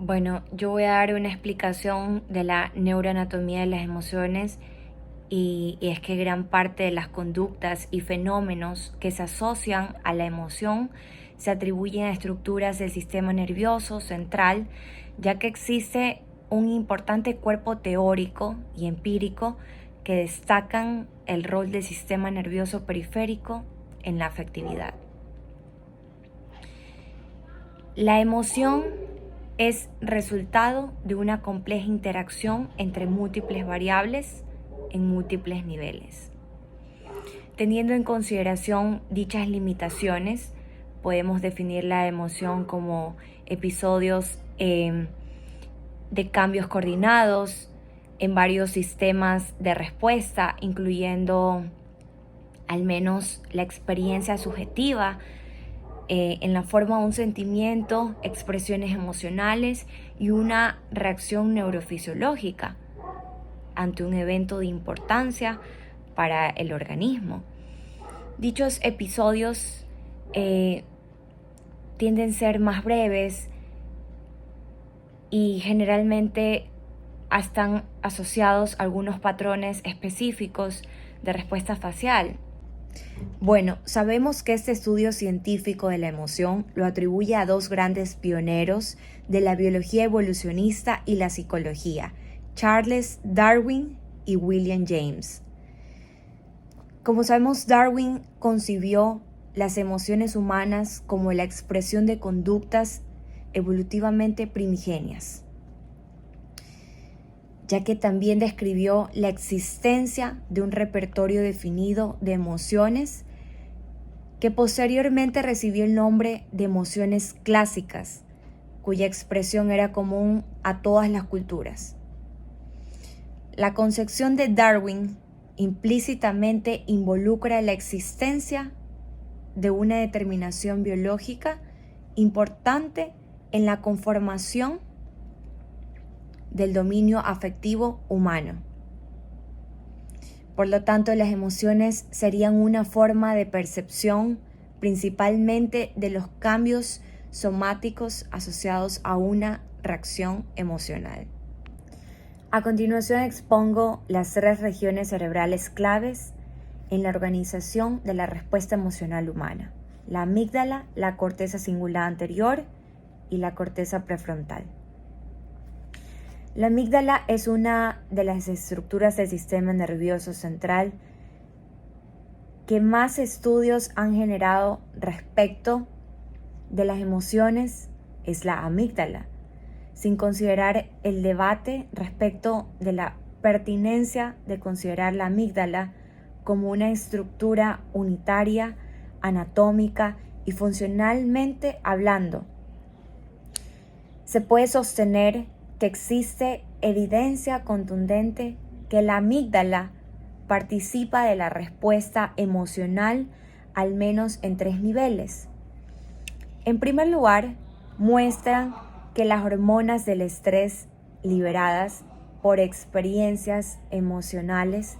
Bueno, yo voy a dar una explicación de la neuroanatomía de las emociones y es que gran parte de las conductas y fenómenos que se asocian a la emoción se atribuyen a estructuras del sistema nervioso central, ya que existe un importante cuerpo teórico y empírico que destacan el rol del sistema nervioso periférico en la afectividad. La emoción es resultado de una compleja interacción entre múltiples variables en múltiples niveles. Teniendo en consideración dichas limitaciones, podemos definir la emoción como episodios de cambios coordinados en varios sistemas de respuesta, incluyendo al menos la experiencia subjetiva en la forma de un sentimiento, expresiones emocionales y una reacción neurofisiológica ante un evento de importancia para el organismo. Dichos episodios tienden a ser más breves y generalmente están asociados a algunos patrones específicos de respuesta facial. Bueno, sabemos que este estudio científico de la emoción lo atribuye a dos grandes pioneros de la biología evolucionista y la psicología, Charles Darwin y William James. Como sabemos, Darwin concibió las emociones humanas como la expresión de conductas evolutivamente primigenias, ya que también describió la existencia de un repertorio definido de emociones que posteriormente recibió el nombre de emociones clásicas, cuya expresión era común a todas las culturas. La concepción de Darwin implícitamente involucra la existencia de una determinación biológica importante en la conformación del dominio afectivo humano. Por lo tanto, las emociones serían una forma de percepción principalmente de los cambios somáticos asociados a una reacción emocional. A continuación expongo las 3 regiones cerebrales claves en la organización de la respuesta emocional humana: la amígdala, la corteza cingulada anterior y la corteza prefrontal. La amígdala es una de las estructuras del sistema nervioso central que más estudios han generado respecto de las emociones. Es la amígdala, sin considerar el debate respecto de la pertinencia de considerar la amígdala como una estructura unitaria, anatómica y funcionalmente hablando. Se puede sostener que existe evidencia contundente que la amígdala participa de la respuesta emocional al menos en 3 niveles. En primer lugar, muestran que las hormonas del estrés liberadas por experiencias emocionales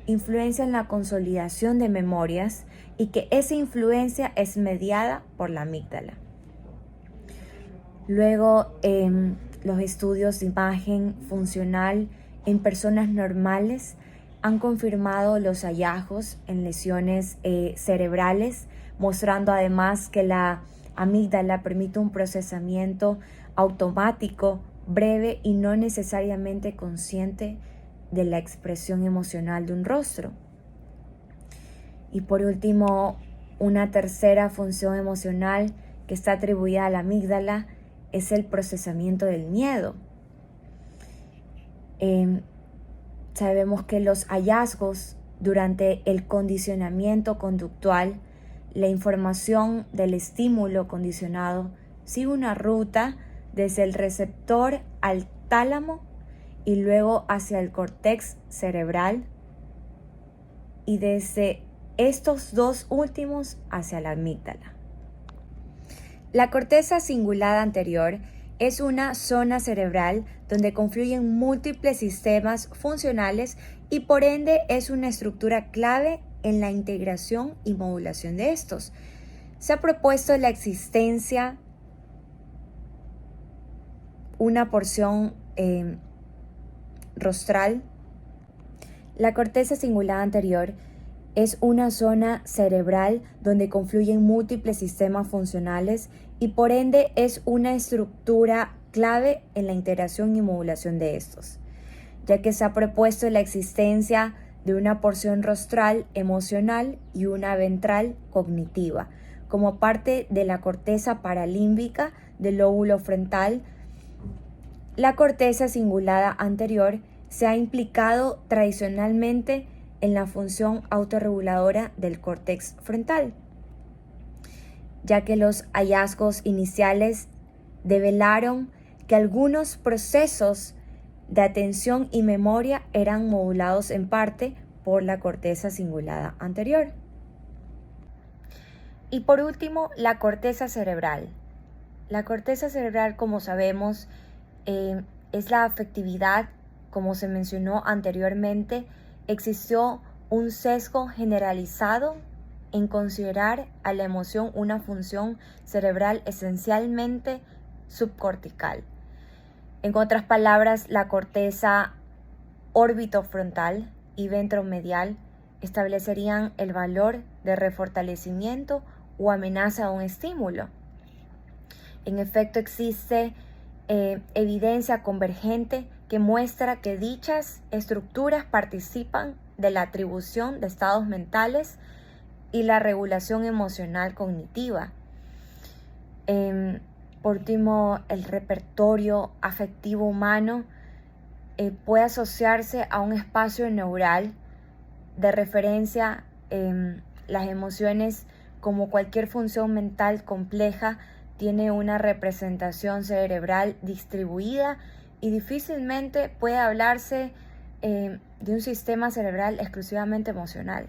influencian la consolidación de memorias y que esa influencia es mediada por la amígdala. Luego, los estudios de imagen funcional en personas normales han confirmado los hallazgos en lesiones cerebrales, mostrando además que la amígdala permite un procesamiento automático, breve y no necesariamente consciente de la expresión emocional de un rostro. Y por último, una tercera función emocional que está atribuida a la amígdala es el procesamiento del miedo. Sabemos que los hallazgos durante el condicionamiento conductual, la información del estímulo condicionado sigue una ruta desde el receptor al tálamo y luego hacia el córtex cerebral y desde estos dos últimos hacia la amígdala. La corteza cingulada anterior es una zona cerebral donde confluyen múltiples sistemas funcionales y por ende es una estructura clave en la integración y modulación de estos. Se ha propuesto la existencia una porción rostral. La corteza cingulada anterior es una zona cerebral donde confluyen múltiples sistemas funcionales y por ende es una estructura clave en la integración y modulación de estos, ya que se ha propuesto la existencia de una porción rostral emocional y una ventral cognitiva, como parte de la corteza paralímbica del lóbulo frontal. La corteza cingulada anterior se ha implicado tradicionalmente en la función autorreguladora del córtex frontal, ya que los hallazgos iniciales develaron que algunos procesos de atención y memoria eran modulados en parte por la corteza cingulada anterior. Y por último, la corteza cerebral. La corteza cerebral, como sabemos, es la afectividad. Como se mencionó anteriormente, existió un sesgo generalizado en considerar a la emoción una función cerebral esencialmente subcortical. En otras palabras, la corteza orbitofrontal y ventromedial establecerían el valor de refortalecimiento o amenaza a un estímulo. En efecto, existe evidencia convergente que muestra que dichas estructuras participan de la atribución de estados mentales y la regulación emocional cognitiva. Por último, el repertorio afectivo humano puede asociarse a un espacio neural de referencia. Las emociones, como cualquier función mental compleja, tiene una representación cerebral distribuida y difícilmente puede hablarse de un sistema cerebral exclusivamente emocional.